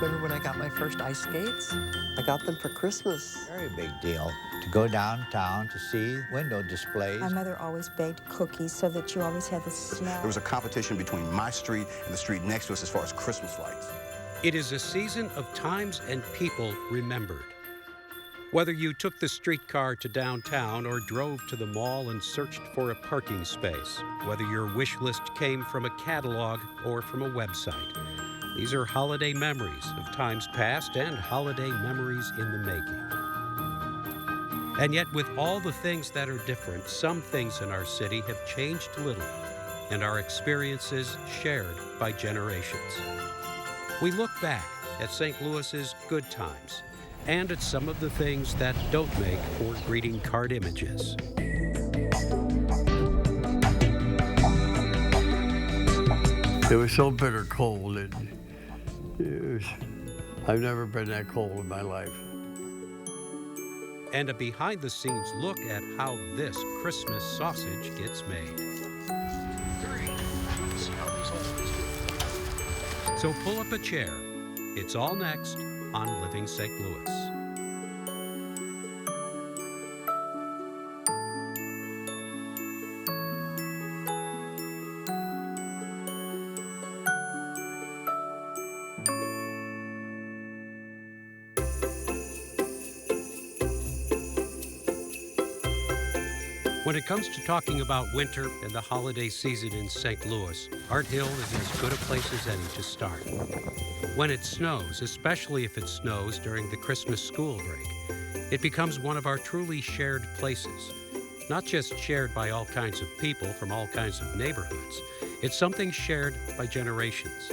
Remember when I got my first ice skates? I got them for Christmas. Very big deal to go downtown to see window displays. My mother always baked cookies so that you always had the smell. There was a competition between my street and the street next to us as far as Christmas lights. It is a season of times and people remembered. Whether you took the streetcar to downtown or drove to the mall and searched for a parking space, whether your wish list came from a catalog or from a website, these are holiday memories of times past and holiday memories in the making. And yet, with all the things that are different, some things in our city have changed little, and our experiences shared by generations. We look back at St. Louis's good times and at some of the things that don't make for greeting card images. It was so bitter cold. I've never been that cold in my life. And a behind-the-scenes look at how this Christmas sausage gets made. So pull up a chair. It's all next on Living St. Louis. When it comes to talking about winter and the holiday season in St. Louis, Art Hill is as good a place as any to start. When it snows, especially if it snows during the Christmas school break, it becomes one of our truly shared places. Not just shared by all kinds of people from all kinds of neighborhoods, it's something shared by generations.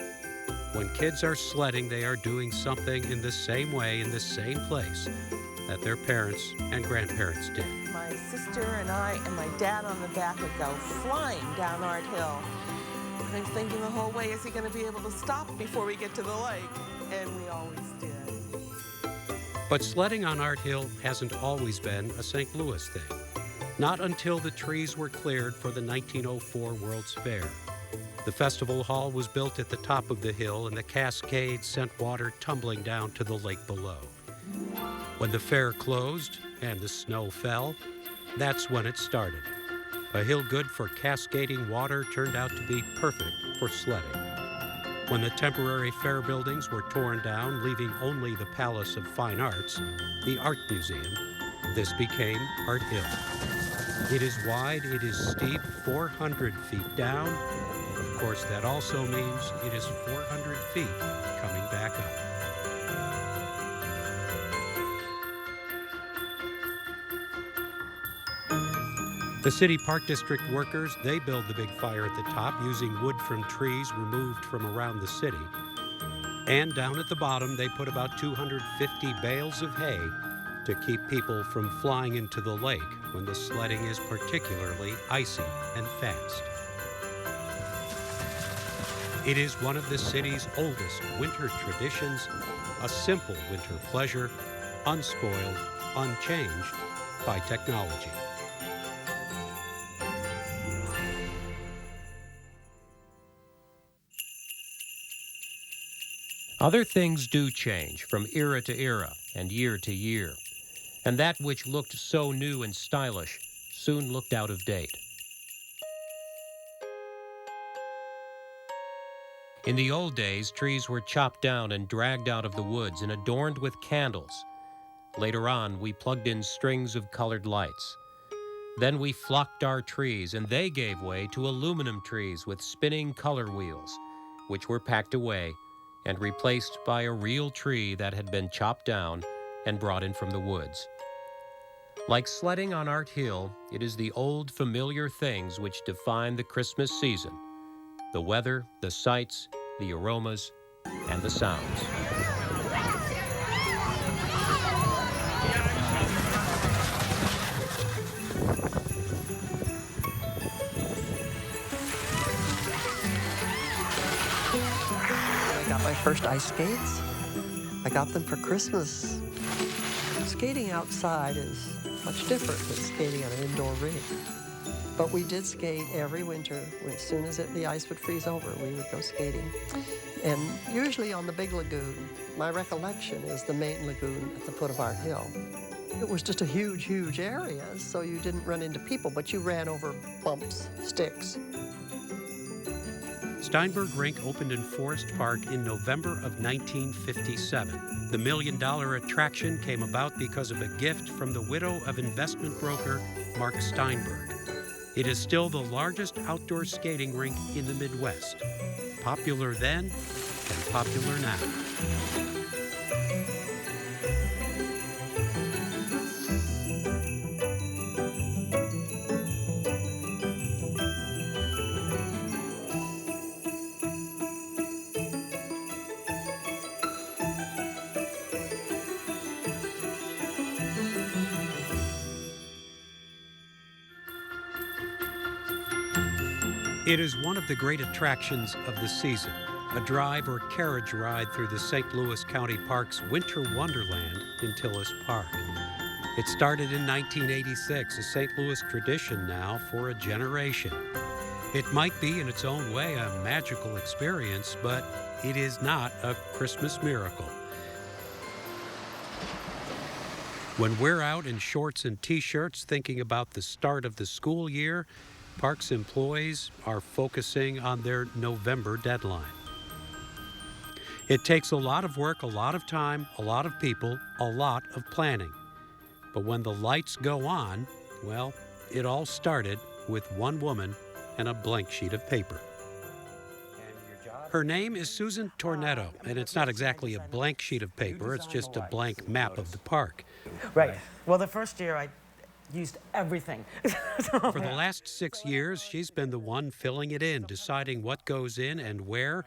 When kids are sledding, they are doing something in the same way in the same place that their parents and grandparents did. My sister and I and my dad on the back would go flying down Art Hill. And I'm thinking the whole way, is he going to be able to stop before we get to the lake? And we always did. But sledding on Art Hill hasn't always been a St. Louis thing. Not until the trees were cleared for the 1904 World's Fair. The festival hall was built at the top of the hill, and the cascade sent water tumbling down to the lake below. When the fair closed and the snow fell, that's when it started. A hill good for cascading water turned out to be perfect for sledding. When the temporary fair buildings were torn down, leaving only the Palace of Fine Arts, the Art Museum, this became Art Hill. It is wide, it is steep, 400 feet down. Of course, that also means it is 400 feet coming back up. The City Park District workers, they build the big fire at the top using wood from trees removed from around the city. And down at the bottom, they put about 250 bales of hay to keep people from flying into the lake when the sledding is particularly icy and fast. It is one of the city's oldest winter traditions, a simple winter pleasure, unspoiled, unchanged by technology. Other things do change from era to era and year to year, and that which looked so new and stylish soon looked out of date. In the old days, trees were chopped down and dragged out of the woods and adorned with candles. Later on, we plugged in strings of colored lights. Then we flocked our trees, and they gave way to aluminum trees with spinning color wheels, which were packed away and replaced by a real tree that had been chopped down and brought in from the woods. Like sledding on Art Hill, it is the old familiar things which define the Christmas season: the weather, the sights, the aromas, and the sounds. My first ice skates. I got them for Christmas. Skating outside is much different than skating on an indoor rink. But we did skate every winter. As soon as the ice would freeze over, we would go skating. And usually on the Big Lagoon, My recollection is the main lagoon at the foot of Art Hill. It was just a huge, huge area, so you didn't run into people, but you ran over bumps, sticks. Steinberg Rink opened in Forest Park in November of 1957. The $1 million attraction came about because of a gift from the widow of investment broker Mark Steinberg. It is still the largest outdoor skating rink in the Midwest. Popular then and popular now. It is one of the great attractions of the season, a drive or carriage ride through the St. Louis County Park's Winter Wonderland in Tilles Park. It started in 1986, a St. Louis tradition now for a generation. It might be in its own way a magical experience, but it is not a Christmas miracle. When we're out in shorts and t-shirts thinking about the start of the school year, Parks employees are focusing on their November deadline. It takes a lot of work, a lot of time, a lot of people, a lot of planning. But when the lights go on, well, it all started with one woman and a blank sheet of paper. Her name is Susan Tornetto, and it's not exactly a blank sheet of paper, it's just a blank map of the park. Right. Well, the first year I used everything. For the last 6 years, she's been the one filling it in, deciding what goes in and where,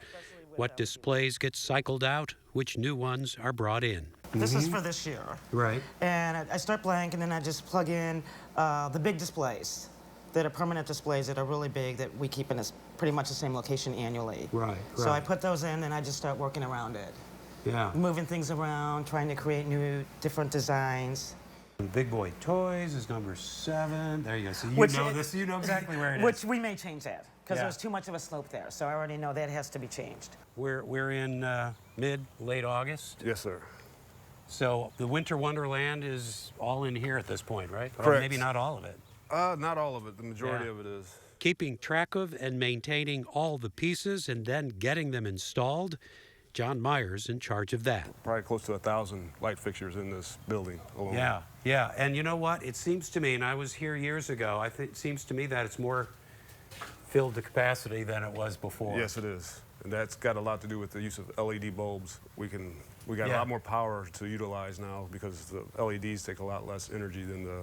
what displays get cycled out, which new ones are brought in. This is for this year. Right. And I start blank, and then I just plug in the big displays that are permanent displays that are really big that we keep in pretty much the same location annually. Right. So I put those in, and I just start working around it. Yeah. Moving things around, trying to create new, different designs. Big Boy Toys is number 7. There you go. So you know exactly where it is. Which we may change that, because Yeah. there's too much of a slope there. So I already know that has to be changed. We're in late August. Yes, sir. So the Winter Wonderland is all in here at this point, right? Or Correct. maybe not all of it. Not all of it. The majority Yeah. of it is. Keeping track of and maintaining all the pieces and then getting them installed, John Meyer's in charge of that. Probably close to 1,000 light fixtures in this building alone. Yeah. And you know what? It seems to me, and I was here years ago, it seems to me that it's more filled to capacity than it was before. Yes, it is. And that's got a lot to do with the use of LED bulbs. We got a Yeah. lot more power to utilize now because the LEDs take a lot less energy than the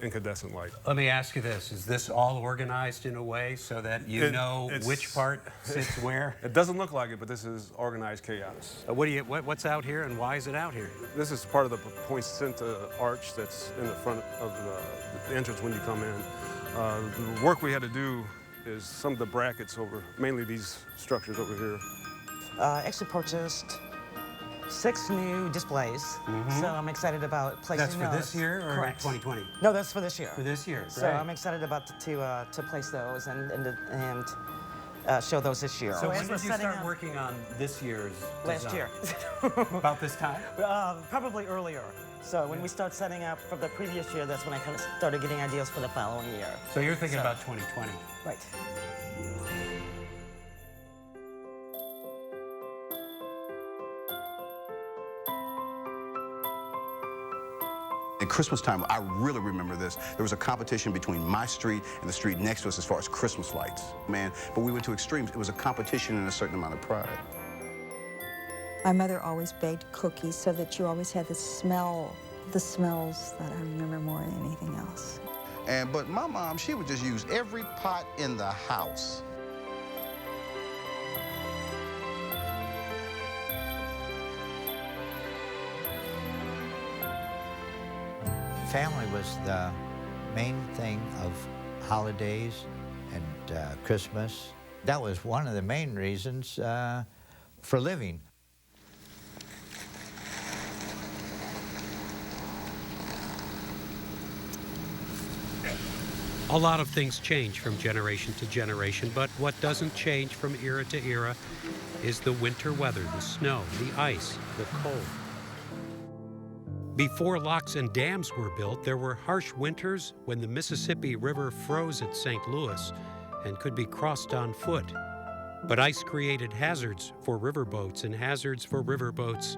incandescent light. Let me ask you this. Is this all organized in a way so that you know which part sits where? It doesn't look like it, but this is organized chaos. What's out here and why is it out here? This is part of the poinsettia arch that's in the front of the entrance when you come in. The work we had to do is some of the brackets over, mainly these structures over here. Actually purchased 6 new displays, so I'm excited about placing That's for those. this year or Correct. 2020? No, that's for this year. For this year, So great. I'm excited about to place those and show those this year. So when as we're did you setting start up- working on this year's Last design? year. About this time? Probably earlier. So when we start setting up for the previous year, that's when I kind of started getting ideas for the following year. So you're thinking about 2020? Right. At Christmas time, I really remember this. There was a competition between my street and the street next to us as far as Christmas lights. Man, but we went to extremes. It was a competition and a certain amount of pride. My mother always baked cookies so that you always had the smells that I remember more than anything else. But my mom, she would just use every pot in the house. Family was the main thing of holidays and Christmas. That was one of the main reasons for living. A lot of things change from generation to generation, but what doesn't change from era to era is the winter weather, the snow, the ice, the cold. Before locks and dams were built, there were harsh winters when the Mississippi River froze at St. Louis and could be crossed on foot. But ice created hazards for riverboats, and hazards for riverboats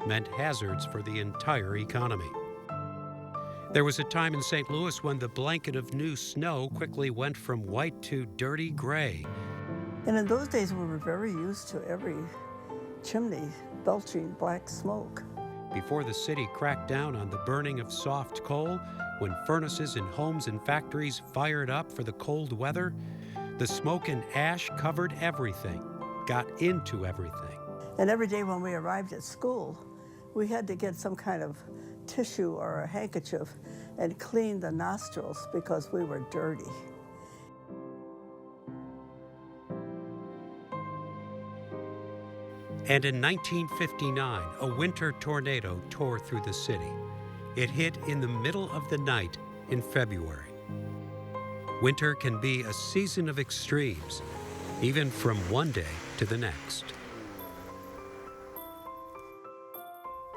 meant hazards for the entire economy. There was a time in St. Louis when the blanket of new snow quickly went from white to dirty gray. And in those days, we were very used to every chimney belching black smoke. Before the city cracked down on the burning of soft coal, when furnaces in homes and factories fired up for the cold weather, the smoke and ash covered everything, got into everything. And every day when we arrived at school, we had to get some kind of tissue or a handkerchief and clean the nostrils because we were dirty. And in 1959, a winter tornado tore through the city. It hit in the middle of the night in February. Winter can be a season of extremes, even from one day to the next.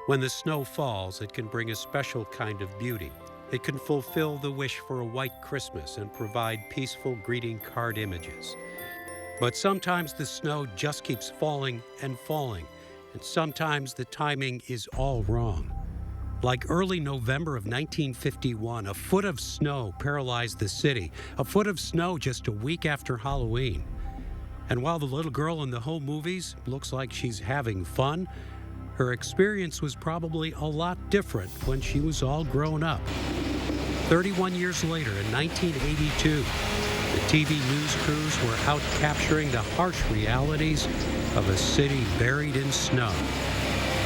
When the snow falls, it can bring a special kind of beauty. It can fulfill the wish for a white Christmas and provide peaceful greeting card images. But sometimes the snow just keeps falling and falling, and sometimes the timing is all wrong. Like early November of 1951, a foot of snow paralyzed the city, a foot of snow just a week after Halloween. And while the little girl in the home movies looks like she's having fun, her experience was probably a lot different when she was all grown up. 31 years later, in 1982, the TV news crews were out capturing the harsh realities of a city buried in snow.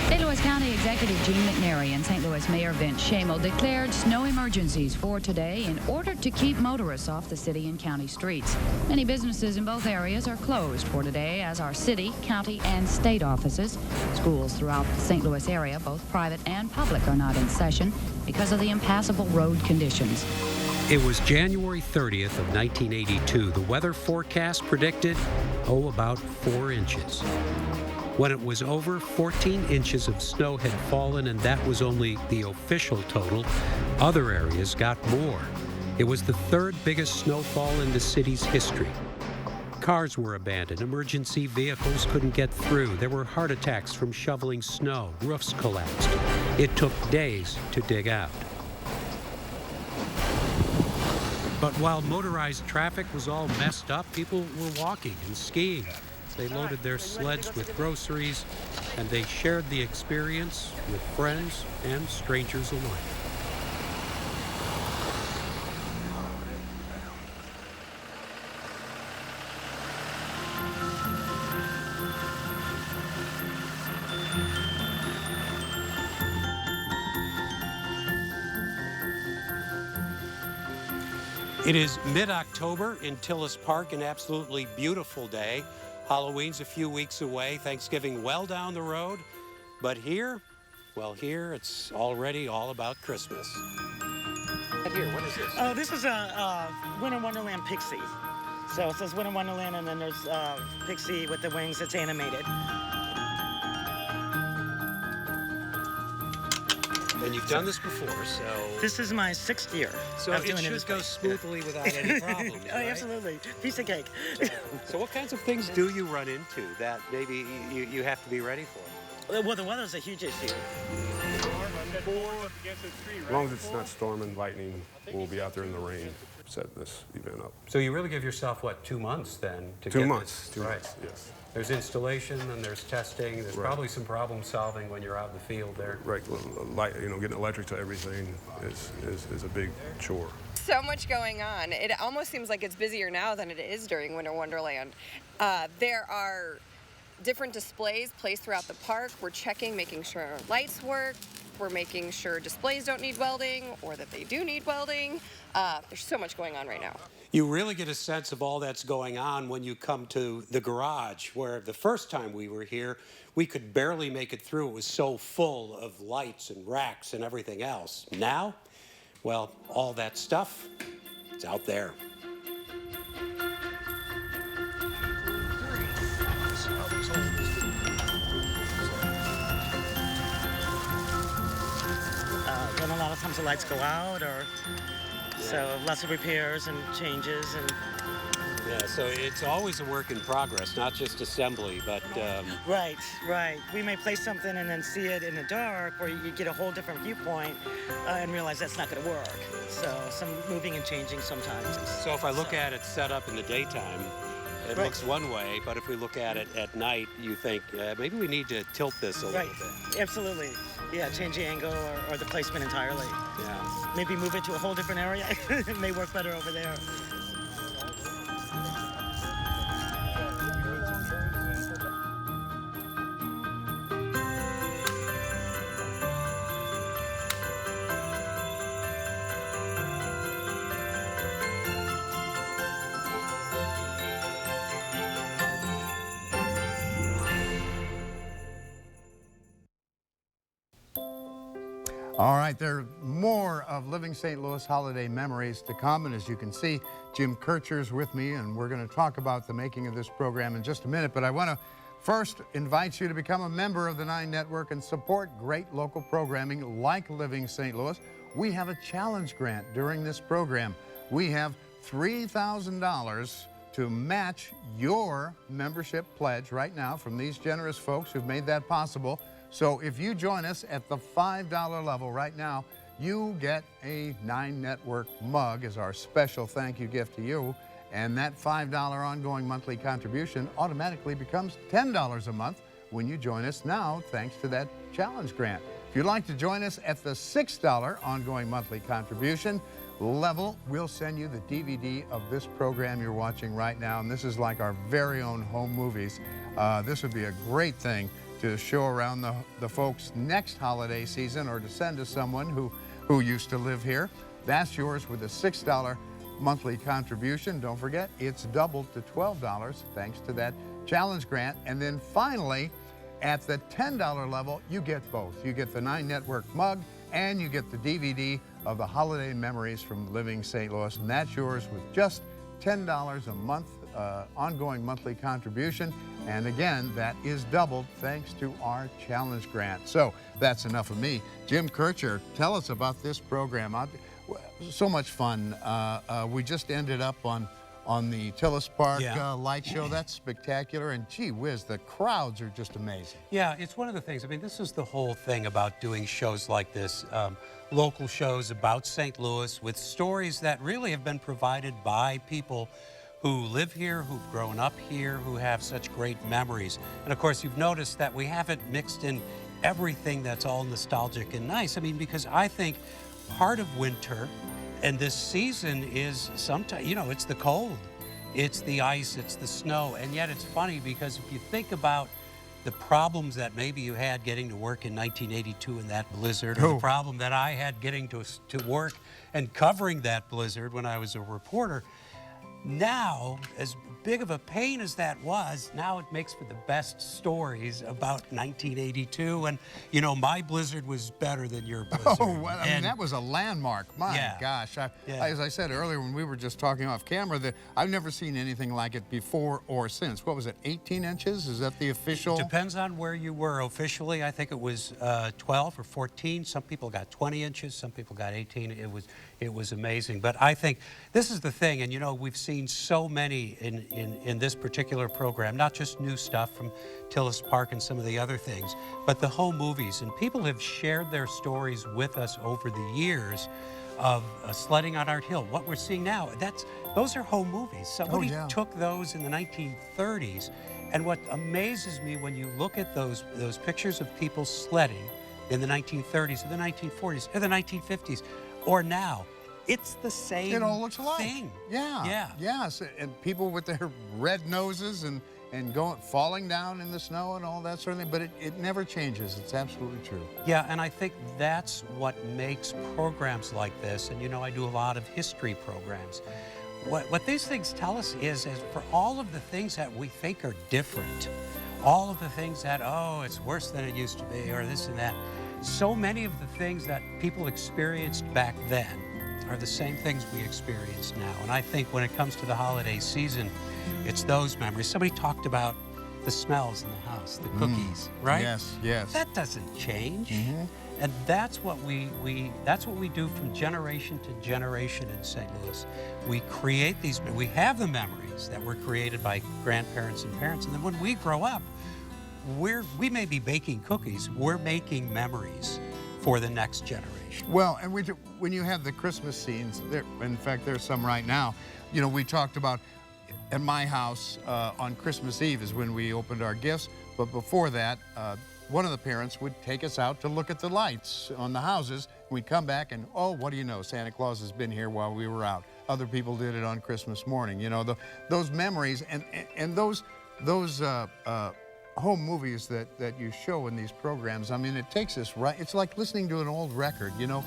St. Louis County Executive Gene McNary and St. Louis Mayor Vince Schamo declared snow emergencies for today in order to keep motorists off the city and county streets. Many businesses in both areas are closed for today, as are city, county, and state offices. Schools throughout the St. Louis area, both private and public, are not in session because of the impassable road conditions. It was January 30th of 1982. The weather forecast predicted, about 4 inches. When it was over, 14 inches of snow had fallen, and that was only the official total. Other areas got more. It was the third biggest snowfall in the city's history. Cars were abandoned. Emergency vehicles couldn't get through. There were heart attacks from shoveling snow. Roofs collapsed. It took days to dig out. But while motorized traffic was all messed up, people were walking and skiing. They loaded their sleds with groceries, and they shared the experience with friends and strangers alike. It is mid-October in Tilles Park, an absolutely beautiful day. Halloween's a few weeks away, Thanksgiving well down the road. But here, well, here it's already all about Christmas. And here, what is this? Oh, this is a Winter Wonderland Pixie. So it says Winter Wonderland, and then there's Pixie with the wings that's animated. And you've done this before, so... This is my 6th year. So it should go smoothly without any problems, Oh, right? absolutely. Piece of cake. So what kinds of things do you run into that maybe you have to be ready for? Well, the weather's a huge issue. As long as it's not storming, lightning, we'll be out there in the rain setting this event up. So you really give yourself, what, 2 months then? To 2 get months. this? 2 Right. months, yes. There's installation, and there's testing. There's probably some problem solving when you're out in the field there. Right, getting electric to everything is a big chore. So much going on. It almost seems like it's busier now than it is during Winter Wonderland. There are different displays placed throughout the park. We're checking, making sure our lights work. We're making sure displays don't need welding, or that they do need welding. There's so much going on right now. You really get a sense of all that's going on when you come to the garage, where the first time we were here, we could barely make it through. It was so full of lights and racks and everything else. Now, well, all that stuff It's out there. Then a lot of times the lights go out, or so lots of repairs and changes. And Yeah, so it's always a work in progress, not just assembly, but right. We may place something and then see it in the dark, where you get a whole different viewpoint and realize that's not going to work. So some moving and changing sometimes. so if I look at it set up in the daytime, it Right. looks one way, but if we look at it at night, you think maybe we need to tilt this a Right, little bit. absolutely. Yeah, change the angle or the placement entirely. Yeah. Maybe move it to a whole different area. It may work better over there. All right, there are more of Living St. Louis holiday memories to come, and as you can see, Jim Kircher's with me, and we're going to talk about the making of this program in just a minute, but I want to first invite you to become a member of the 9 Network and support great local programming like Living St. Louis. We have a challenge grant during this program. We have $3,000 to match your membership pledge right now from these generous folks who've made that possible. So if you join us at the $5 level right now, you get a 9 Network mug as our special thank you gift to you. And that $5 ongoing monthly contribution automatically becomes $10 a month when you join us now, thanks to that challenge grant. If you'd like to join us at the $6 ongoing monthly contribution level, we'll send you the DVD of this program you're watching right now. And this is like our very own home movies. This would be a great thing to show around the folks next holiday season, or to send to someone who used to live here. That's yours with a $6 monthly contribution. Don't forget, it's doubled to $12 thanks to that challenge grant. And then finally, at the $10 level, you get both. You get the 9 Network mug and you get the DVD of the holiday memories from Living St. Louis. And that's yours with just $10 a month ongoing monthly contribution. And again, that is doubled thanks to our challenge grant. So that's enough of me. Jim Kircher, tell us about this program. So much fun. We just ended up on the Tilles Park light show. That's spectacular. And gee whiz, the crowds are just amazing. Yeah, it's one of the things. I mean, this is the whole thing about doing shows like this, local shows about St. Louis with stories that really have been provided by people who live here, who've grown up here, who have such great memories. And of course, you've noticed that we haven't mixed in everything that's all nostalgic and nice. I mean, because I think part of winter and this season is sometimes, you know, it's the cold, it's the ice, it's the snow. And yet it's funny because if you think about the problems that maybe you had getting to work in 1982 in that blizzard, or the problem that I had getting to work and covering that blizzard when I was a reporter, now, as big of a pain as that was, now it makes for the best stories about 1982. And, you know, my blizzard was better than your blizzard. Oh, well, I mean, that was a landmark. My gosh. As I said earlier when we were just talking off camera, that I've never seen anything like it before or since. What was it, 18 inches? Is that the official? Depends on where you were. Officially, I think it was 12 or 14. Some people got 20 inches. Some people got 18. It was amazing. But I think this is the thing, and you know, we've seen so many in this particular program, not just new stuff from Tilles Park and some of the other things, but the home movies. And people have shared their stories with us over the years of sledding on Art Hill. What we're seeing now, those are home movies. Somebody took those in the 1930s. And what amazes me when you look at those pictures of people sledding in the 1930s, or the 1940s, or the 1950s, or now, it's the same It all looks alike. thing. Yeah. Yes, and people with their red noses and falling down in the snow and all that sort of thing, but it never changes. It's absolutely true. Yeah, and I think that's what makes programs like this, and you know, I do a lot of history programs. What these things tell us is for all of the things that we think are different, all of the things that, oh, it's worse than it used to be, or this and that, so many of the things that people experienced back then are the same things we experience now. And I think when it comes to the holiday season, it's those memories. Somebody talked about the smells in the house, the cookies, right? Yes, yes. That doesn't change. And that's what we do from generation to generation in St. Louis. We create we have the memories that were created by grandparents and parents, and then when we grow up, we may be baking cookies, we're making memories for the next generation. Well, and when you have the Christmas scenes, in fact, there's some right now. You know, we talked about at my house on Christmas Eve is when we opened our gifts, but before that, one of the parents would take us out to look at the lights on the houses. We'd come back and, oh, what do you know? Santa Claus has been here while we were out. Other people did it on Christmas morning. You know, those memories and those home movies that you show in these programs. I mean, it takes us right. It's like listening to an old record. You know,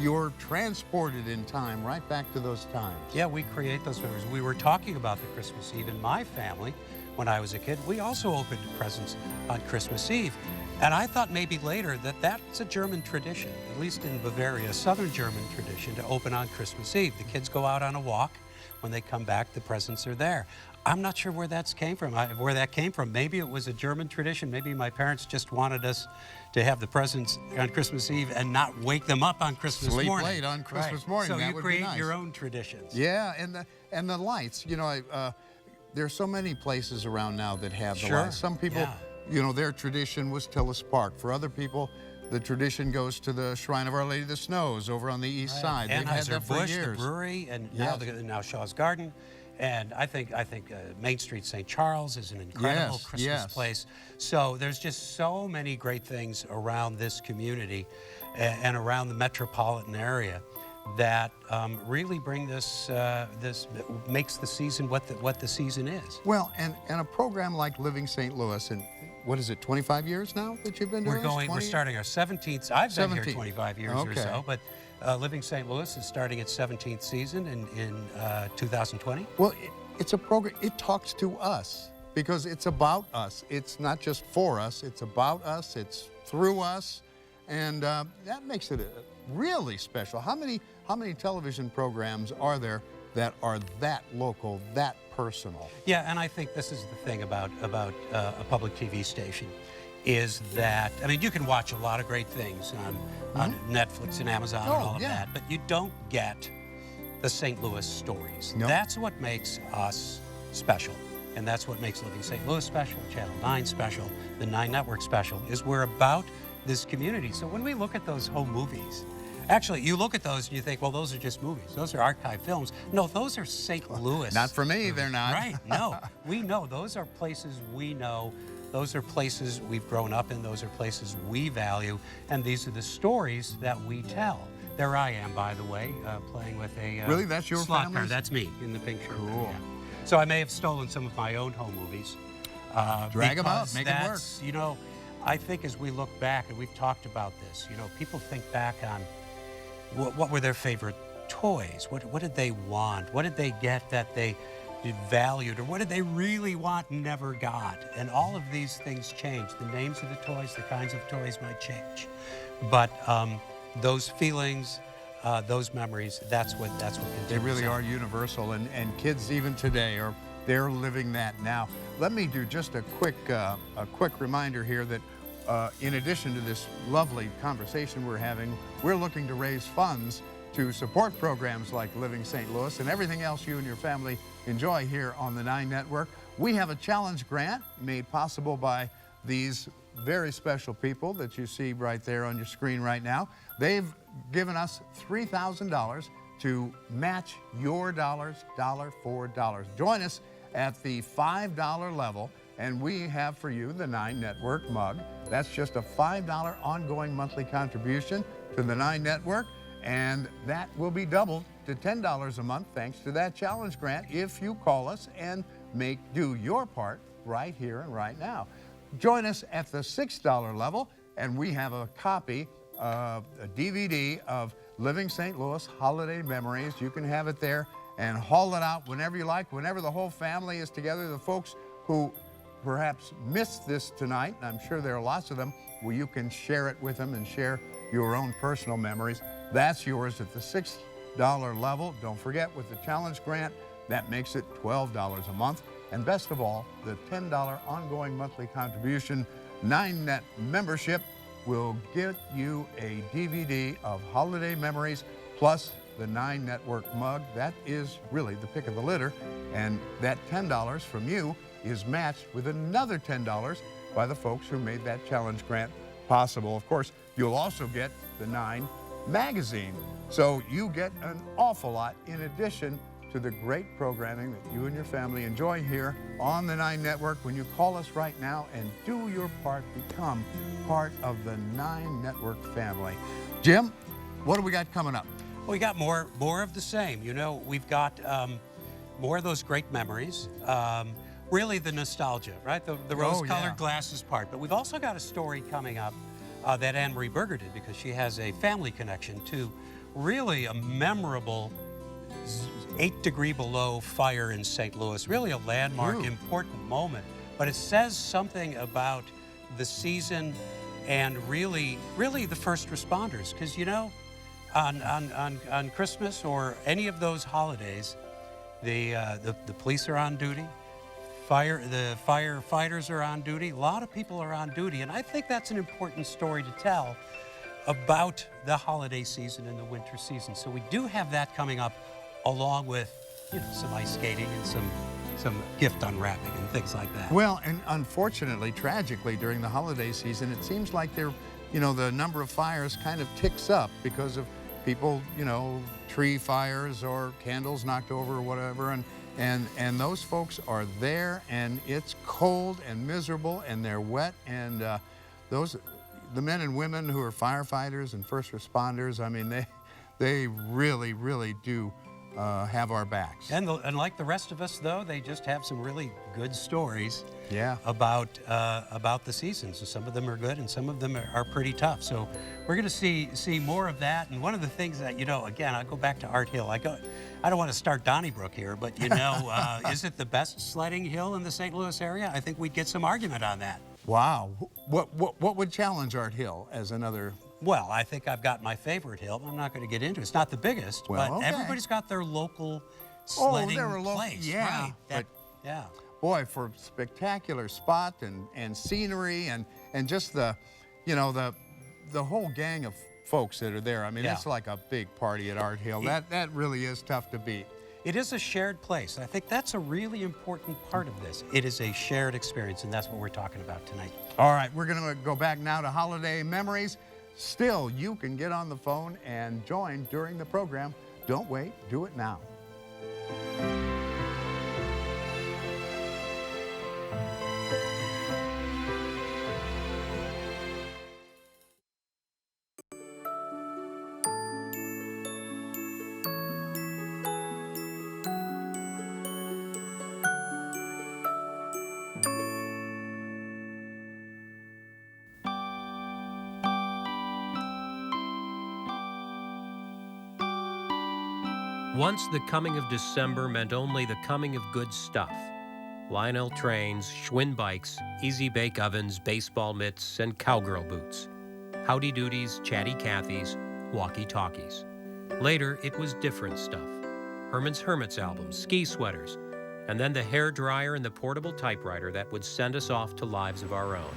you're transported in time right back to those times. Yeah, we create those memories. We were talking about the Christmas Eve in my family. When I was a kid, we also opened presents on Christmas Eve. And I thought maybe later that that's a German tradition, at least in Bavaria, a southern German tradition to open on Christmas Eve. The kids go out on a walk. When they come back, the presents are there. I'm not sure where that came from. Maybe it was a German tradition. Maybe my parents just wanted us to have the presents on Christmas Eve and not wake them up on Christmas morning. Sleep late on Christmas morning. So that you would create be nice. your own traditions. Yeah, and the lights. You know, there's so many places around now that have the lights. Some people, you know, their tradition was Tilles Park. For other people, the tradition goes to the Shrine of Our Lady of the Snows over on the east side. They've had that for years. The brewery, and now Shaw's Garden. And I think Main Street St. Charles is an incredible Christmas place. So there's just so many great things around this community and around the metropolitan area that really bring this makes the season what the season is. Well, and a program like Living St. Louis, and what is it, 25 years now that you've been doing this? We're starting our 17th. I've been here 25 years or so, but Living St. Louis is starting its 17th season in 2020. Well, it's a program, it talks to us because it's about us. It's not just for us, it's about us, it's through us, and that makes it really special. How many television programs are there that are that local, that personal? Yeah, and I think this is the thing about a public TV station, is that, I mean, you can watch a lot of great things on Netflix and Amazon and all of that, but you don't get the St. Louis stories. That's what makes us special. And that's what makes Living St. Louis special, Channel 9 special, the 9 Network special, is we're about this community. So when we look at those home movies, actually, you look at those and you think, well, those are just movies. Those are archive films. No, those are St. Louis. Not for me, they're not. Right, no. We know. Those are places we know. Those are places we've grown up in. Those are places we value. And these are the stories that we tell. There I am, by the way, playing with a really? That's your slot family? car. That's me in the pink shirt. Cool. Yeah. So I may have stolen some of my own home movies. Drag them up, make it work. You know, I think as we look back, and we've talked about this, you know, people think back on what were their favorite toys? What did they want? What did they get that they valued? Or what did they really want and never got? And all of these things change. The names of the toys, the kinds of toys might change. But those feelings, those memories, that's what continues. They really are universal, and kids even today they're living that now. Let me do just a quick reminder here that in addition to this lovely conversation we're having, we're looking to raise funds to support programs like Living St. Louis and everything else you and your family enjoy here on the 9 Network. We have a challenge grant made possible by these very special people that you see right there on your screen right now. They've given us $3,000 to match your dollars, dollar for dollars. Join us at the $5 level, and we have for you the 9 Network mug. That's just a $5 ongoing monthly contribution to the 9 Network, and that will be doubled to $10 a month thanks to that challenge grant if you call us and do your part right here and right now. Join us at the $6 level, and we have a copy of a DVD of Living St. Louis Holiday Memories. You can have it there and haul it out whenever you like, whenever the whole family is together. The folks who perhaps missed this tonight, and I'm sure there are lots of them, where you can share it with them and share your own personal memories. That's yours at the $6 level. Don't forget, with the challenge grant, that makes it $12 a month. And best of all, the $10 ongoing monthly contribution 9Net membership will get you a DVD of holiday memories plus the 9 Network mug. That is really the pick of the litter. And that $10 from you is matched with another $10 by the folks who made that challenge grant possible. Of course, you'll also get the 9 magazine. So you get an awful lot in addition to the great programming that you and your family enjoy here on the 9 Network. When you call us right now and do your part, become part of the 9 Network family. Jim, what do we got coming up? Well, we got more of the same. You know, we've got more of those great memories. Really the nostalgia, right? The rose-colored glasses part. But we've also got a story coming up that Anne Marie Berger did, because she has a family connection to really a memorable 8 degree below fire in St. Louis. Really a landmark, important moment. But it says something about the season and really the first responders. Because, you know, on Christmas or any of those holidays, the police are on duty. The firefighters are on duty. A lot of people are on duty, and I think that's an important story to tell about the holiday season and the winter season. So we do have that coming up, along with, you know, some ice skating and some gift unwrapping and things like that. Well, and unfortunately, tragically, during the holiday season, it seems like the number of fires kind of ticks up because of people, you know, tree fires or candles knocked over or whatever, and those folks are there, and it's cold and miserable, and they're wet, and the men and women who are firefighters and first responders, I mean, they really do have our backs. And like the rest of us, though, they just have some really good stories about the seasons. So some of them are good, and some of them are pretty tough. So we're going to see more of that. And one of the things that, you know, again, I go back to Art Hill. I don't want to start Donnybrook here, but, you know, is it the best sledding hill in the St. Louis area? I think we'd get some argument on that. Wow. What would challenge Art Hill as another? Well, I think I've got my favorite hill, but I'm not going to get into it. It's not the biggest, but everybody's got their local sledding place. Yeah. Right. Boy, for spectacular spot and scenery and just the whole gang of folks that are there. I mean, it's like a big party at Art Hill. That really is tough to beat. It is a shared place. I think that's a really important part of this. It is a shared experience, and that's what we're talking about tonight. All right, we're going to go back now to holiday memories. Still, you can get on the phone and join during the program. Don't wait, do it now. Once the coming of December meant only the coming of good stuff. Lionel trains, Schwinn bikes, easy bake ovens, baseball mitts, and cowgirl boots. Howdy doodies, chatty Cathy's, walkie-talkies. Later, it was different stuff. Herman's Hermits albums, ski sweaters, and then the hair dryer and the portable typewriter that would send us off to lives of our own.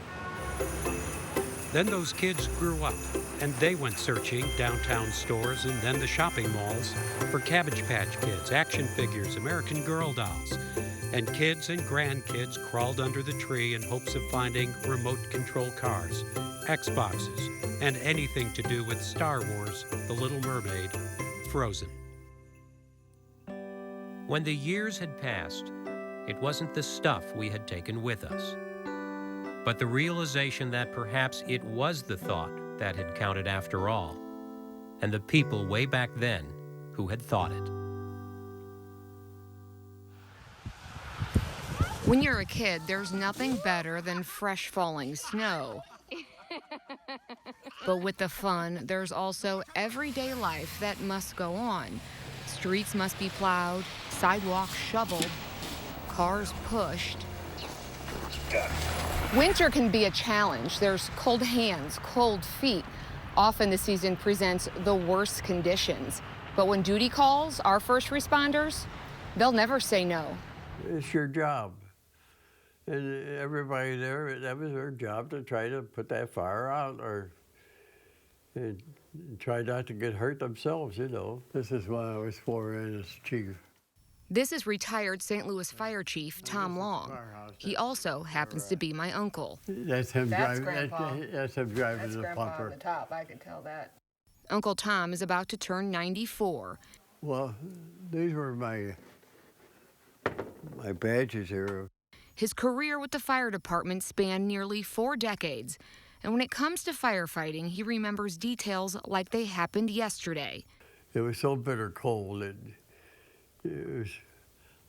Then those kids grew up, and they went searching downtown stores and then the shopping malls for Cabbage Patch Kids, action figures, American Girl dolls. And kids and grandkids crawled under the tree in hopes of finding remote control cars, Xboxes, and anything to do with Star Wars, The Little Mermaid, Frozen. When the years had passed, it wasn't the stuff we had taken with us, but the realization that perhaps it was the thought that had counted after all, and the people way back then who had thought it. When you're a kid, there's nothing better than fresh falling snow. But with the fun, there's also everyday life that must go on. Streets must be plowed, sidewalks shoveled, cars pushed. Winter can be a challenge. There's cold hands, cold feet. Often the season presents the worst conditions. But when duty calls, our first responders, they'll never say no. It's your job. And everybody there, that was their job to try to put that fire out and try not to get hurt themselves, you know. This is why I was sworn in as chief. This is retired St. Louis Fire Chief Tom Long. He also happens to be my uncle. That's him driving. That's him driving the pumper. On the top, I could tell that. Uncle Tom is about to turn 94. Well, these were my badges here. His career with the fire department spanned nearly 4 decades. And when it comes to firefighting, he remembers details like they happened yesterday. It was so bitter cold.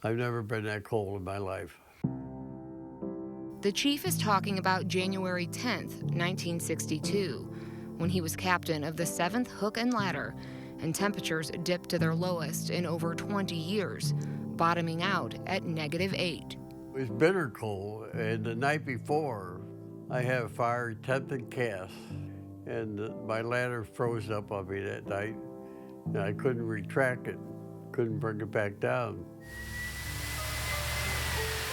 I've never been that cold in my life. The chief is talking about January 10th, 1962, when he was captain of the 7th Hook and Ladder, and temperatures dipped to their lowest in over 20 years, bottoming out at -8. It was bitter cold, and the night before, I had a fire 10th and Cass, and my ladder froze up on me that night, and I couldn't retract it, couldn't bring it back down.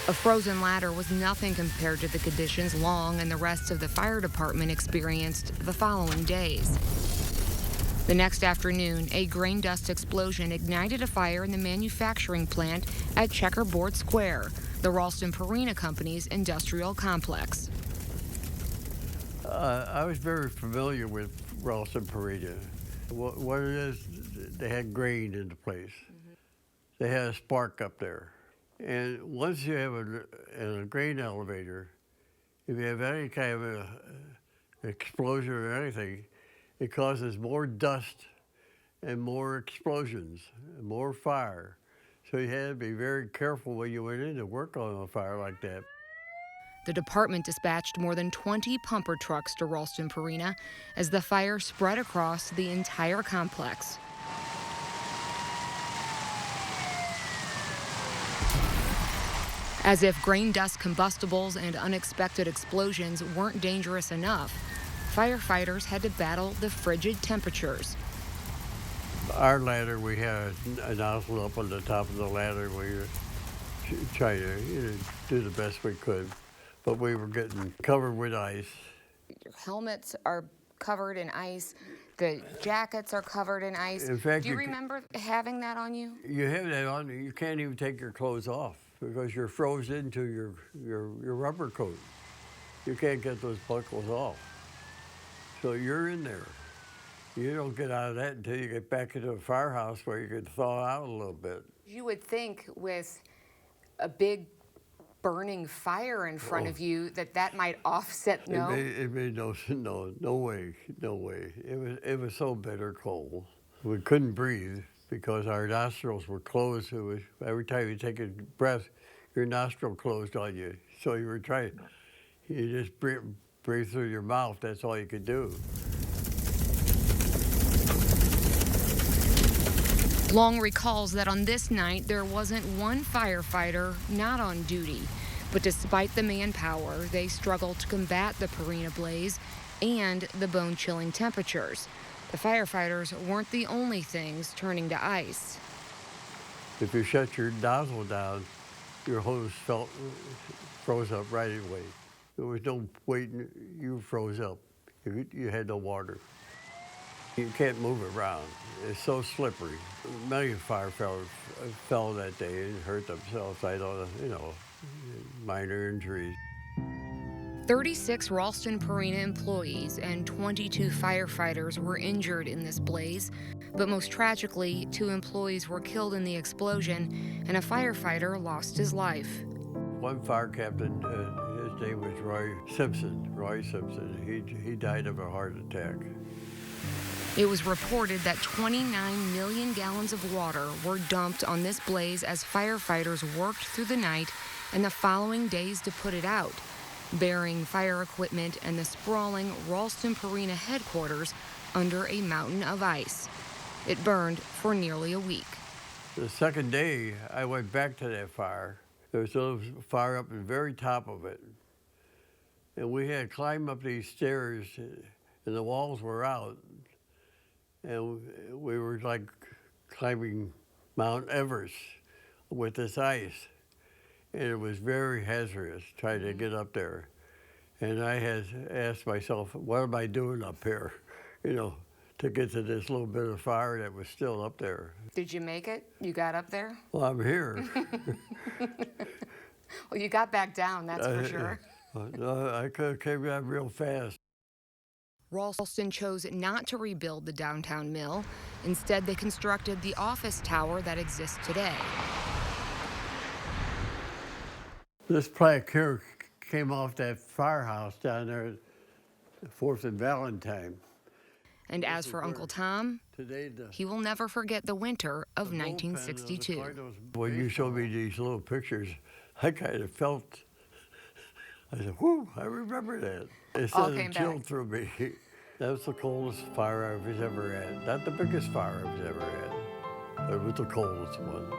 A frozen ladder was nothing compared to the conditions Long and the rest of the fire department experienced the following days. The next afternoon, a grain dust explosion ignited a fire in the manufacturing plant at Checkerboard Square, the Ralston Purina Company's industrial complex. I was very familiar with Ralston Purina. What it is, they had grain in the place. They had a spark up there. And once you have a grain elevator, if you have any kind of an explosion or anything, it causes more dust and more explosions, and more fire. So you had to be very careful when you went in to work on a fire like that. The department dispatched more than 20 pumper trucks to Ralston Purina as the fire spread across the entire complex. As if grain dust combustibles and unexpected explosions weren't dangerous enough, firefighters had to battle the frigid temperatures. Our ladder, we had a nozzle up on the top of the ladder. We were trying to do the best we could, but we were getting covered with ice. Your helmets are covered in ice. The jackets are covered in ice. In fact, do you remember having that on you? You have that on, you can't even take your clothes off because you're frozen into your rubber coat. You can't get those buckles off. So you're in there. You don't get out of that until you get back into a firehouse where you can thaw out a little bit. You would think with a big burning fire in front of you that might offset, no? It made no way. It was so bitter cold. We couldn't breathe because our nostrils were closed. It was, every time you take a breath, your nostril closed on you. So you were trying, you just breathe through your mouth. That's all you could do. Long recalls that on this night, there wasn't one firefighter not on duty. But despite the manpower, they struggled to combat the Purina blaze and the bone-chilling temperatures. The firefighters weren't the only things turning to ice. If you shut your nozzle down, your hose froze up right away. There was no waiting, you froze up. You had no water. You can't move around. It's so slippery. Many firefighters fell that day and hurt themselves. I don't know, minor injuries. 36 Ralston Purina employees and 22 firefighters were injured in this blaze, but most tragically, 2 employees were killed in the explosion and a firefighter lost his life. One fire captain, his name was Roy Simpson. He died of a heart attack. It was reported that 29 million gallons of water were dumped on this blaze as firefighters worked through the night and the following days to put it out, burying fire equipment and the sprawling Ralston Purina headquarters under a mountain of ice. It burned for nearly a week. The second day, I went back to that fire. There was a little fire up at the very top of it. And we had to climb up these stairs, and the walls were out. And we were like climbing Mount Everest with this ice. And it was very hazardous trying to get up there. And I had asked myself, what am I doing up here? You know, to get to this little bit of fire that was still up there. Did you make it? You got up there? Well, I'm here. Well, you got back down, that's for sure. I came down real fast. Ralston chose not to rebuild the downtown mill. Instead, they constructed the office tower that exists today. This plaque here came off that firehouse down there at 4th and Valentine. And as for Uncle Tom, he will never forget the winter of 1962. When you showed me these little pictures, I kind of felt, I said, whew, I remember that. It All sent a came chill back. through me. That was the coldest fire I was ever had. Not the biggest fire I was ever had, but it was the coldest one.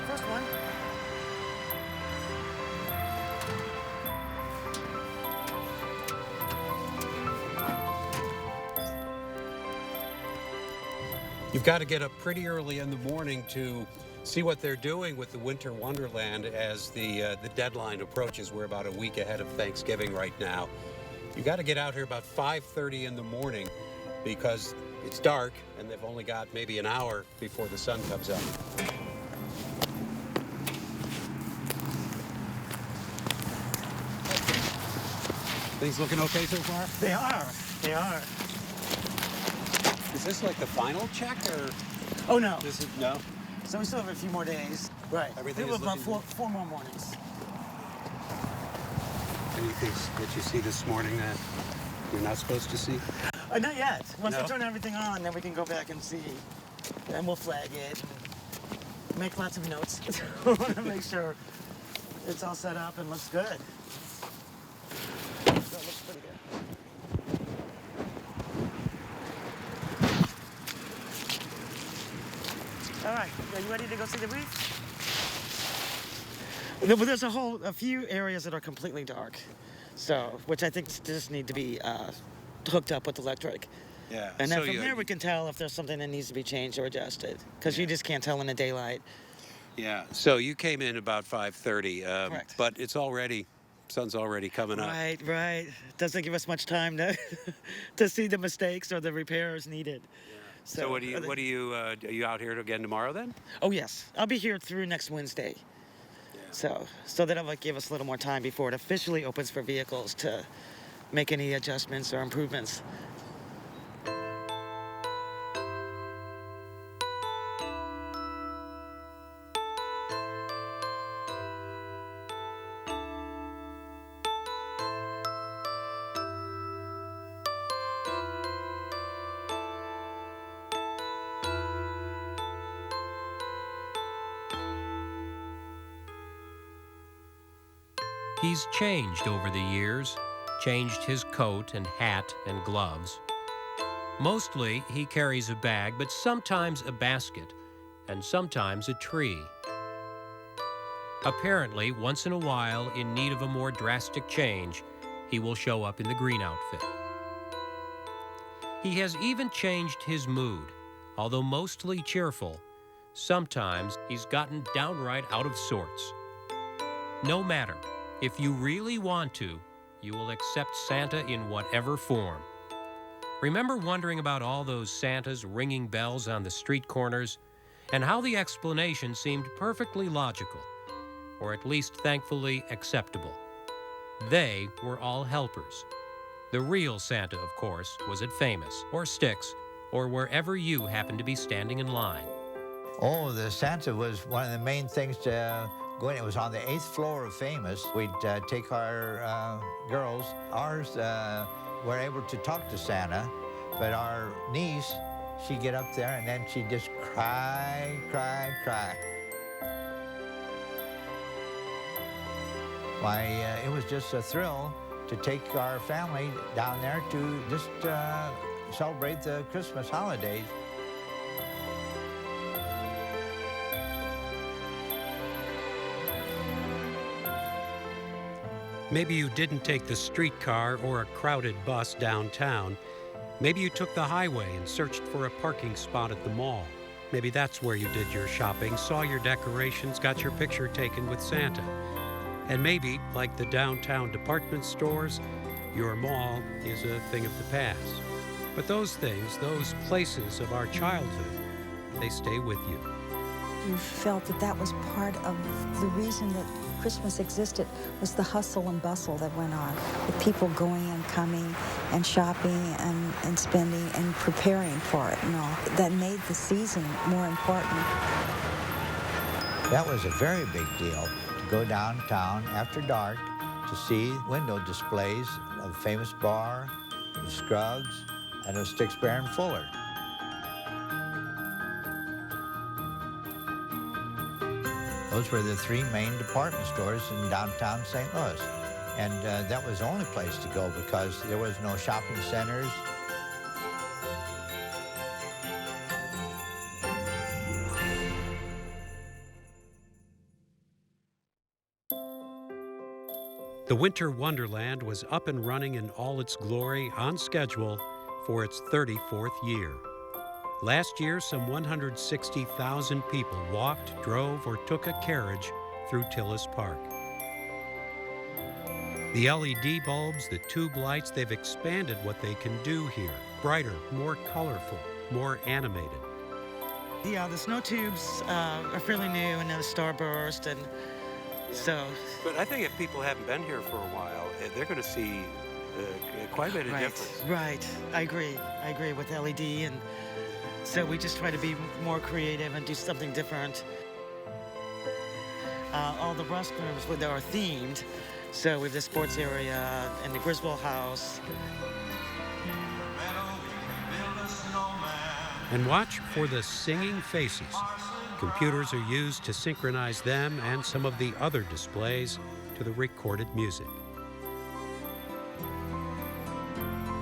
First one. You've got to get up pretty early in the morning to see what they're doing with the Winter Wonderland as the deadline approaches. We're about a week ahead of Thanksgiving right now. You've got to get out here about 5:30 in the morning because it's dark and they've only got maybe an hour before the sun comes up. Things looking okay so far? They are. They are. Is this like the final check or? Oh, no. This is, no? So we still have a few more days. Right. Everything we have is about looking four more mornings. Anything that you see this morning that you're not supposed to see? Not yet. Once No? we turn everything on, then we can go back and see. And we'll flag it. And make lots of notes. We want to make sure it's all set up and looks good. So it looks pretty good. All right, are you ready to go see the reef? Well, there's a few areas that are completely dark, so which I think just need to be hooked up with electric. Yeah. And then from there we can tell if there's something that needs to be changed or adjusted, because you just can't tell in the daylight. Yeah. So you came in about 5:30, Correct. but it's already, sun's already coming up. Right, right. Doesn't give us much time to to see the mistakes or the repairs needed. So what are you out here again tomorrow then? Oh yes, I'll be here through next Wednesday. So that'll give us a little more time before it officially opens for vehicles to make any adjustments or improvements. He's changed over the years, changed his coat and hat and gloves. Mostly he carries a bag, but sometimes a basket, and sometimes a tree. Apparently, once in a while, in need of a more drastic change, he will show up in the green outfit. He has even changed his mood. Although mostly cheerful, sometimes he's gotten downright out of sorts. No matter, if you really want to, you will accept Santa in whatever form. Remember wondering about all those Santas ringing bells on the street corners and how the explanation seemed perfectly logical, or at least thankfully acceptable. They were all helpers. The real Santa, of course, was at Famous, or Styx, or wherever you happened to be standing in line. Oh, the Santa was one of the main things to go in. It was on the 8th floor of Famous. We'd take our girls. Ours were able to talk to Santa, but our niece, she'd get up there and then she'd just cry, cry, cry. Why, it was just a thrill to take our family down there to just celebrate the Christmas holidays. Maybe you didn't take the streetcar or a crowded bus downtown. Maybe you took the highway and searched for a parking spot at the mall. Maybe that's where you did your shopping, saw your decorations, got your picture taken with Santa. And maybe, like the downtown department stores, your mall is a thing of the past. But those things, those places of our childhood, they stay with you. You felt that that was part of the reason that Christmas existed, was the hustle and bustle that went on, with people going and coming and shopping and spending and preparing for it and all. That made the season more important. That was a very big deal, to go downtown after dark to see window displays of Famous Bar, of Scruggs, and of Styx, Bear and Fuller. Those were the 3 main department stores in downtown St. Louis. And that was the only place to go because there was no shopping centers. The Winter Wonderland was up and running in all its glory, on schedule, for its 34th year. Last year, some 160,000 people walked, drove, or took a carriage through Tilles Park. The LED bulbs, the tube lights, they've expanded what they can do here. Brighter, more colorful, more animated. Yeah, the snow tubes are fairly new, and now the starburst, and so. But I think if people haven't been here for a while, they're going to see quite a bit of difference. Right, I agree with LED, and so we just try to be more creative and do something different. All the restrooms are themed, so we have the sports area and the Griswold house. And watch for the singing faces. Computers are used to synchronize them and some of the other displays to the recorded music.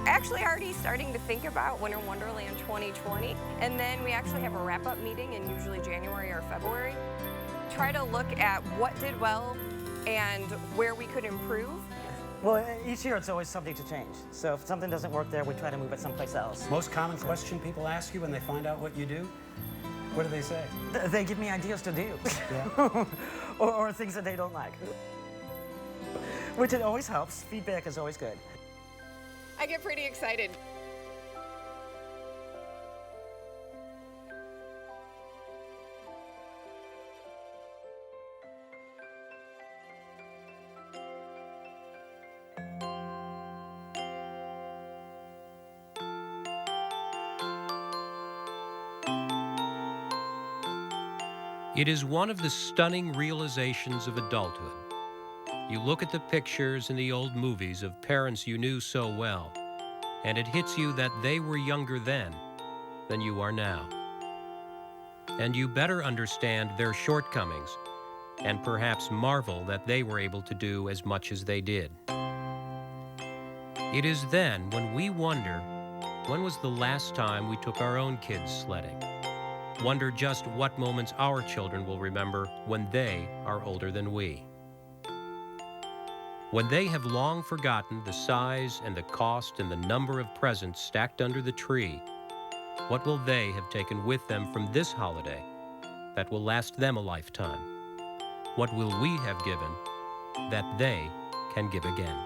Actually already starting to think about Winter Wonderland 2020, and then we actually have a wrap-up meeting in usually January or February. Try to look at what did well and where we could improve. Well, each year it's always something to change. So if something doesn't work there, we try to move it someplace else. Most common question people ask you when they find out what you do? What do they say? They give me ideas to do. Yeah. or things that they don't like. Which it always helps. Feedback is always good. I get pretty excited. It is one of the stunning realizations of adulthood. You look at the pictures in the old movies of parents you knew so well, and it hits you that they were younger then than you are now. And you better understand their shortcomings, and perhaps marvel that they were able to do as much as they did. It is then when we wonder, when was the last time we took our own kids sledding? Wonder just what moments our children will remember when they are older than we. When they have long forgotten the size and the cost and the number of presents stacked under the tree, what will they have taken with them from this holiday that will last them a lifetime? What will we have given that they can give again.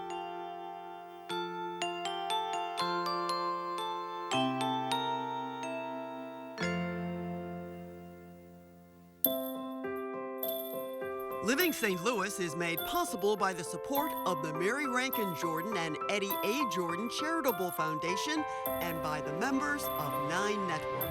Living St. Louis is made possible by the support of the Mary Rankin Jordan and Eddie A. Jordan Charitable Foundation and by the members of 9 Network.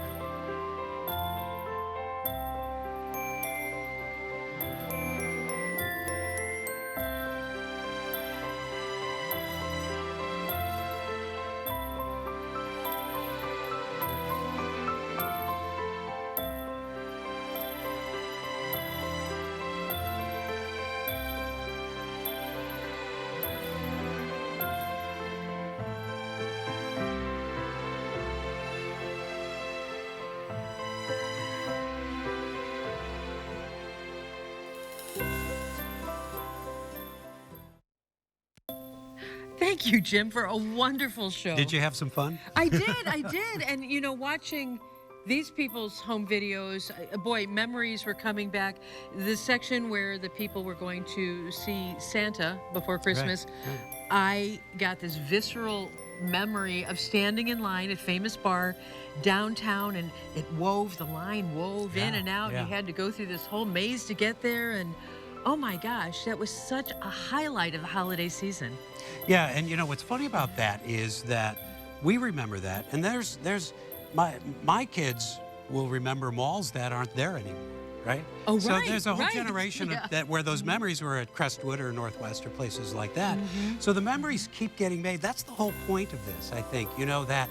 Thank you, Jim, for a wonderful show. Did you have some fun? I did. And, you know, watching these people's home videos, boy, memories were coming back. The section where the people were going to see Santa before Christmas, Right. I got this visceral memory of standing in line at Famous Bar downtown, and the line wove in and out. Yeah. You had to go through this whole maze to get there, and oh my gosh, that was such a highlight of the holiday season. Yeah, and you know what's funny about that is that we remember that, and there's my kids will remember malls that aren't there anymore, right? Oh, so right, there's a whole right, generation yeah. of that where those memories were at Crestwood or Northwest or places like that. Mhm. So the memories keep getting made. That's the whole point of this, I think. You know, that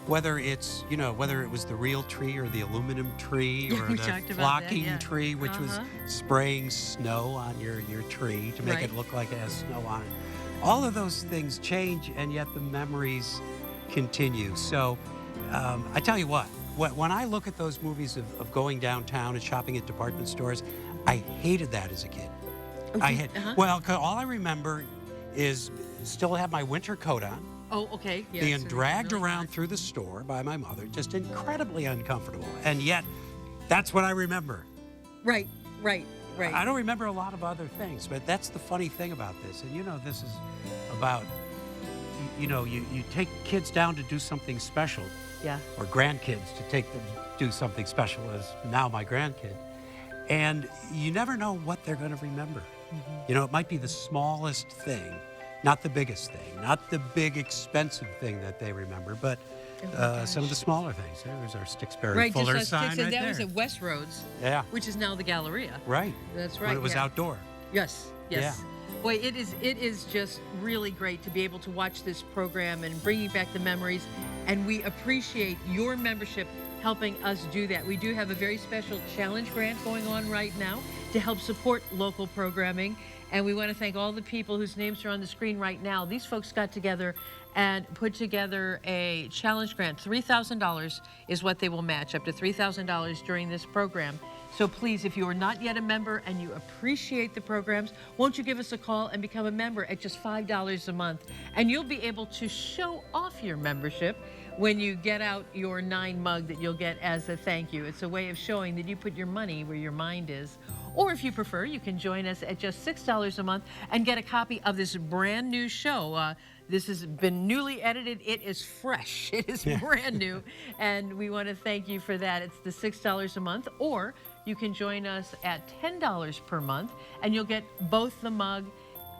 whether it's, you know, whether it was the real tree or the aluminum tree Yeah, or we the talked about that, flocking yeah. tree, which was spraying snow on your tree to make Right. it look like it has snow on it. All of those things change, and yet the memories continue. So I tell you what, when I look at those movies of going downtown and shopping at department stores, I hated that as a kid. Okay, I had, well, 'cause all I remember is still have my winter coat on, Oh, okay. Yes, being and dragged really around hot. through the store by my mother, just incredibly uncomfortable. And yet, that's what I remember. Right. I don't remember a lot of other things, but that's the funny thing about this. And you know, this is about, you know, you take kids down to do something special. Yeah. Or grandkids to take them to do something special, as now my grandkid. And you never know what they're going to remember. Mm-hmm. You know, it might be the smallest thing, not the biggest thing, not the big expensive thing that they remember, but some of the smaller things. There's our Stixbury Right, Fuller just sign right that there. was at Westroads. Yeah. Which is now the Galleria. Right. That's right. When it was yeah. outdoor. Yes. Yeah. Boy, it is just really great to be able to watch this program and bringing back the memories. And we appreciate your membership helping us do that. We do have a very special challenge grant going on right now to help support local programming. And we want to thank all the people whose names are on the screen right now. These folks got together and put together a challenge grant. $3,000 is what they will match, up to $3,000 during this program. So please, if you are not yet a member and you appreciate the programs, won't you give us a call and become a member at just $5 a month? And you'll be able to show off your membership when you get out your 9 mug that you'll get as a thank you. It's a way of showing that you put your money where your mind is. Or if you prefer, you can join us at just $6 a month and get a copy of this brand new show. This has been newly edited. It is fresh. It is brand new. And we want to thank you for that. It's the $6 a month. Or you can join us at $10 per month, and you'll get both the mug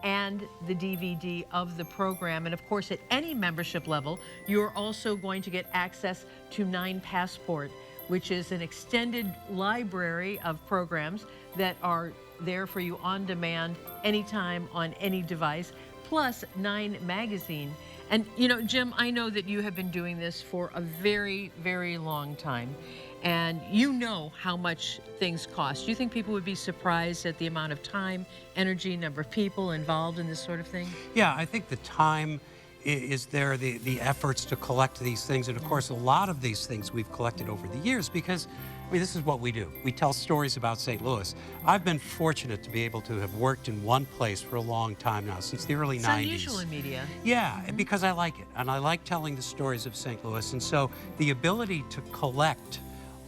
and the DVD of the program. And of course, at any membership level, you're also going to get access to 9 Passport, which is an extended library of programs that are there for you on demand, anytime, on any device, plus 9 Magazine. And you know, Jim, I know that you have been doing this for a very, very long time. And you know how much things cost. Do you think people would be surprised at the amount of time, energy, number of people involved in this sort of thing? Yeah, I think the time is there, the efforts to collect these things. And of course, a lot of these things we've collected over the years because, I mean, this is what we do. We tell stories about St. Louis. I've been fortunate to be able to have worked in one place for a long time now, since the early 90s. It's unusual in media. Yeah, because I like it. And I like telling the stories of St. Louis. And so the ability to collect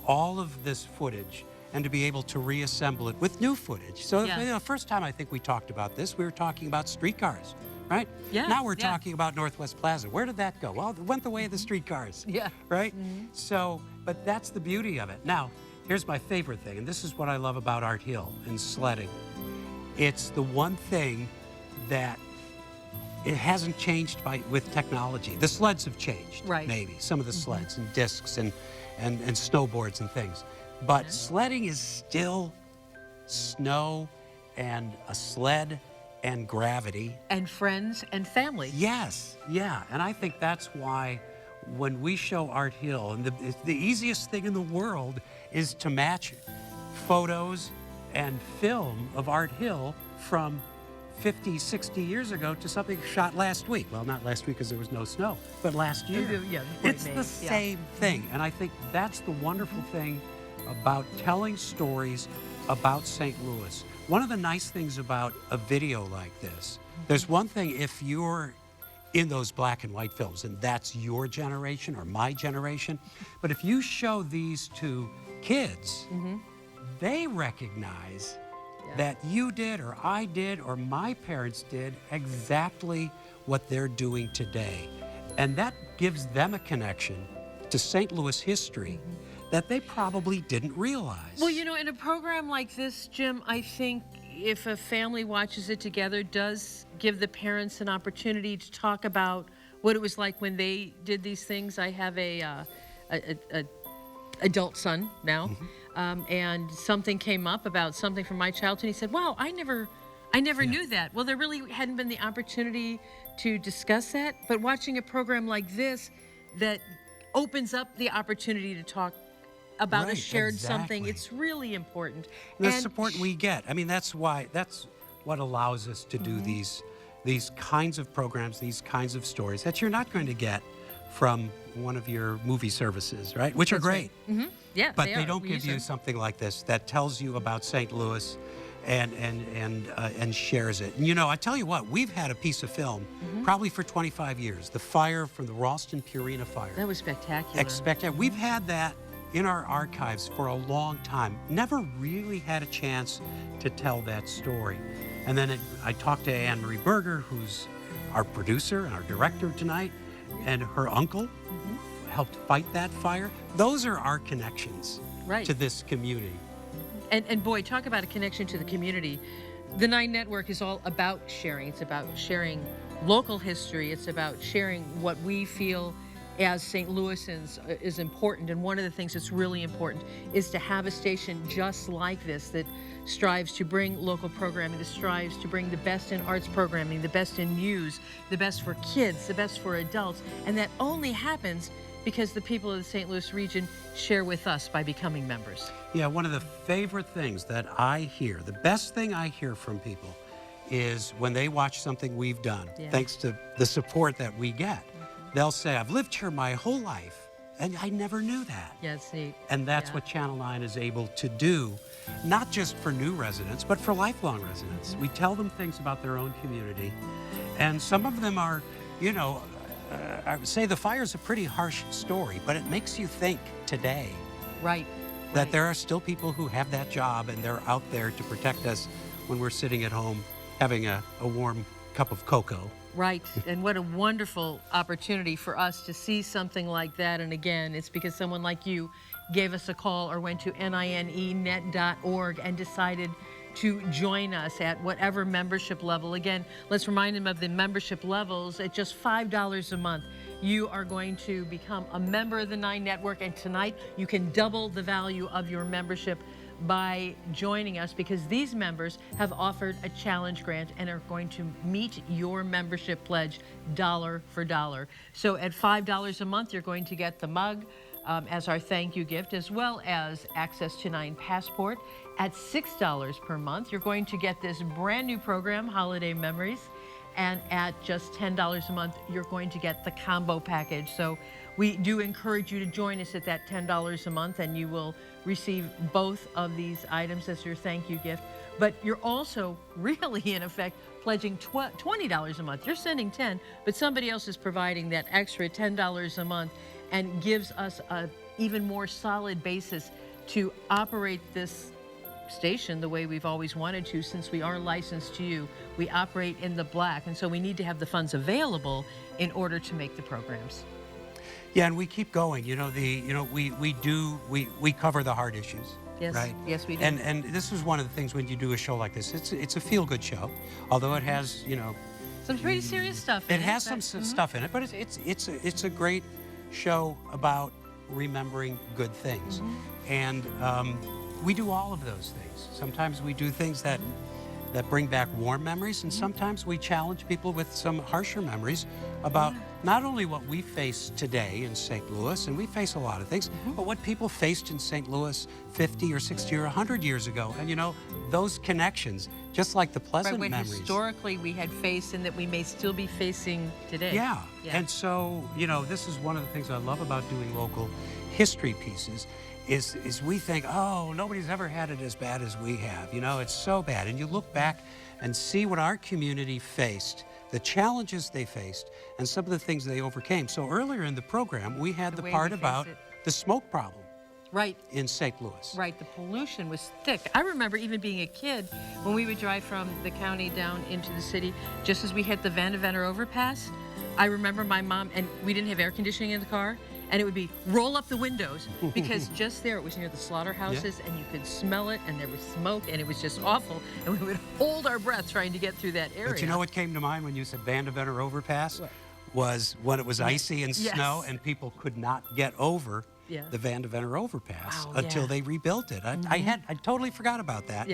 all of this footage and to be able to reassemble it with new footage. So Yeah. the first time I think we talked about this, we were talking about streetcars, right? Yeah, Now we're yeah. talking about Northwest Plaza. Where did that go? Well, it went the way of the streetcars. Yeah. Right? So, but that's the beauty of it. Now, here's my favorite thing, and this is what I love about Art Hill and sledding. It's the one thing that it hasn't changed with technology. The sleds have changed, Right. maybe, some of the sleds and discs and snowboards and things. But sledding is still snow and a sled and gravity. And friends and family. Yes, yeah. And I think that's why when we show Art Hill, and the easiest thing in the world is to match photos and film of Art Hill from 50, 60 years ago to something shot last week. Well, not last week because there was no snow, but last year. Yeah, It's the same thing. And I think that's the wonderful thing about telling stories about St. Louis. One of the nice things about a video like this, there's one thing if you're in those black and white films and that's your generation or my generation, but if you show these to kids, they recognize that you did or I did or my parents did exactly what they're doing today. And that gives them a connection to St. Louis history that they probably didn't realize. Well, you know, in a program like this, Jim, I think if a family watches it together, does give the parents an opportunity to talk about what it was like when they did these things. I have a adult son now, and something came up about something from my childhood. He said, "Wow, I never knew that." Well, there really hadn't been the opportunity to discuss that, but watching a program like this that opens up the opportunity to talk about a shared something, it's really important. The support we get. I mean, that's what allows us to do these kinds of programs, these kinds of stories that you're not going to get from one of your movie services, right? Which are great. Right. Yeah, but they are. don't We give use you them. something like this that tells you about St. Louis and shares it. And, you know, I tell you what, we've had a piece of film probably for 25 years. The fire from the Ralston Purina fire. That was spectacular. We've had that in our archives for a long time. Never really had a chance to tell that story. And then I talked to Anne Marie Berger, who's our producer and our director tonight, and her uncle helped fight that fire. Those are our connections to this community. And boy, talk about a connection to the community. The 9 Network is all about sharing. It's about sharing local history. It's about sharing what we feel as St. Louisans is important. And one of the things that's really important is to have a station just like this that strives to bring local programming, that strives to bring the best in arts programming, the best in news, the best for kids, the best for adults. And that only happens because the people of the St. Louis region share with us by becoming members. Yeah, one of the favorite things that I hear, the best thing I hear from people is when they watch something we've done, thanks to the support that we get. They'll say, "I've lived here my whole life, and I never knew that." Yeah, it's neat. And that's what Channel 9 is able to do, not just for new residents, but for lifelong residents. We tell them things about their own community, and some of them are, you know, I would say the fire's a pretty harsh story, but it makes you think today. Right. That there are still people who have that job, and they're out there to protect us when we're sitting at home having a warm cup of cocoa. Right, and what a wonderful opportunity for us to see something like that. And again, it's because someone like you gave us a call or went to ninenet.org and decided to join us at whatever membership level. Again, let's remind them of the membership levels. At just $5 a month, you are going to become a member of the 9 Network, and tonight you can double the value of your membership by joining us, because these members have offered a challenge grant and are going to meet your membership pledge dollar for dollar. So at $5 a month, you're going to get the mug as our thank you gift, as well as access to 9 Passport. At $6 per month, you're going to get this brand new program, Holiday Memories. And at just $10 a month, you're going to get the combo package. So we do encourage you to join us at that $10 a month, and you will receive both of these items as your thank you gift. But you're also really, in effect, pledging $20 a month. You're sending 10, but somebody else is providing that extra $10 a month and gives us a even more solid basis to operate this station the way we've always wanted to, since we are licensed to you. We operate in the black, and so we need to have the funds available in order to make the programs. Yeah, and we keep going. You know, we cover the hard issues. Yes, right? yes, we do. And this is one of the things when you do a show like this. It's a feel-good show, although it has, you know, some pretty serious stuff in it. It has some stuff in it, but it's a great show about remembering good things. And we do all of those things. Sometimes we do things that bring back warm memories, and sometimes we challenge people with some harsher memories about not only what we face today in St. Louis, and we face a lot of things, but what people faced in St. Louis 50 or 60 or 100 years ago. And you know, those connections, just like the pleasant what memories. Historically we had faced and that we may still be facing today. Yeah. And so, you know, this is one of the things I love about doing local history pieces is we think, oh, nobody's ever had it as bad as we have. You know, it's so bad. And you look back and see what our community faced, the challenges they faced, and some of the things they overcame. So earlier in the program, we had the part about the smoke problem. Right. In St. Louis. Right, the pollution was thick. I remember even being a kid when we would drive from the county down into the city, just as we hit the Vandeventer overpass. I remember my mom, and we didn't have air conditioning in the car, and it would be roll up the windows, because just there, it was near the slaughterhouses, and you could smell it, and there was smoke, and it was just awful, and we would hold our breath trying to get through that area. But you know what came to mind when you said Vandeventer overpass? Was when it was icy and snow, and people could not get over the Vandeventer overpass until they rebuilt it. I totally forgot about that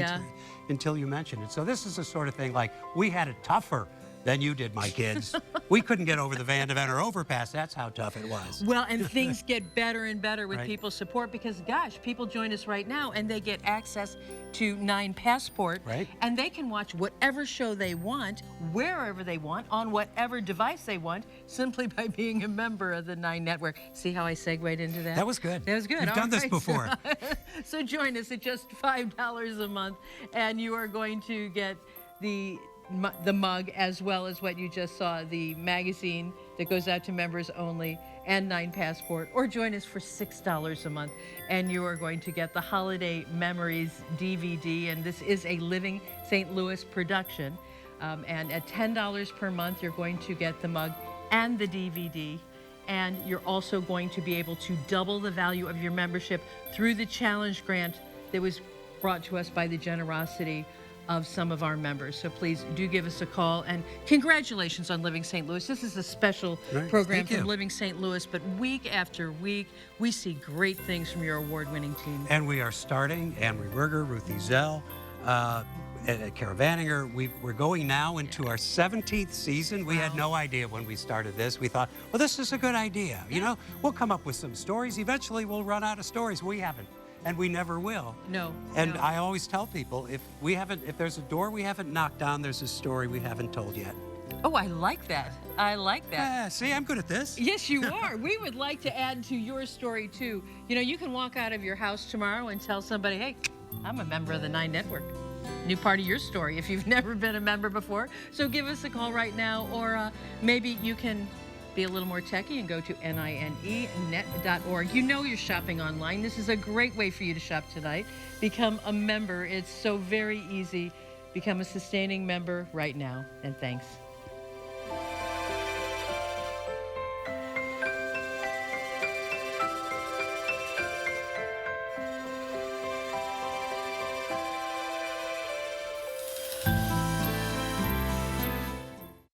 until you mentioned it. So this is the sort of thing, like, we had it tougher than you did, my kids. We couldn't get over the Vandeventer overpass. That's how tough it was. Well, and things get better and better with people's support, because, gosh, people join us right now and they get access to 9 Passport, and they can watch whatever show they want, wherever they want, on whatever device they want, simply by being a member of the 9 Network. See how I segued into that? That was good. That was good. We've done this before. So join us at just $5 a month, and you are going to get the mug, as well as what you just saw, the magazine that goes out to members only, and 9 Passport. Or join us for $6 a month, and you are going to get the Holiday Memories DVD, and this is a Living St. Louis production. And at $10 per month, you're going to get the mug and the DVD, and you're also going to be able to double the value of your membership through the challenge grant that was brought to us by the generosity of some of our members. So please do give us a call, and congratulations on Living St. Louis. This is a special program from Living St. Louis, but week after week, we see great things from your award-winning team. And we are starting, Anne-Marie Berger, Ruthie Zell, Caravaninger. We're going now into our 17th season. We had no idea when we started this. We thought, well, this is a good idea. You know, we'll come up with some stories. Eventually, we'll run out of stories. We haven't. And we never will. No. And I always tell people, if there's a door we haven't knocked down, there's a story we haven't told yet. Oh, I like that. I like that. Yeah, see, I'm good at this. Yes, you are. We would like to add to your story, too. You know, you can walk out of your house tomorrow and tell somebody, hey, I'm a member of the 9 Network. New part of your story if you've never been a member before. So give us a call right now, or maybe you can be a little more techie and go to ninenet.org. You know you're shopping online. This is a great way for you to shop tonight. Become a member. It's so very easy. Become a sustaining member right now. And thanks.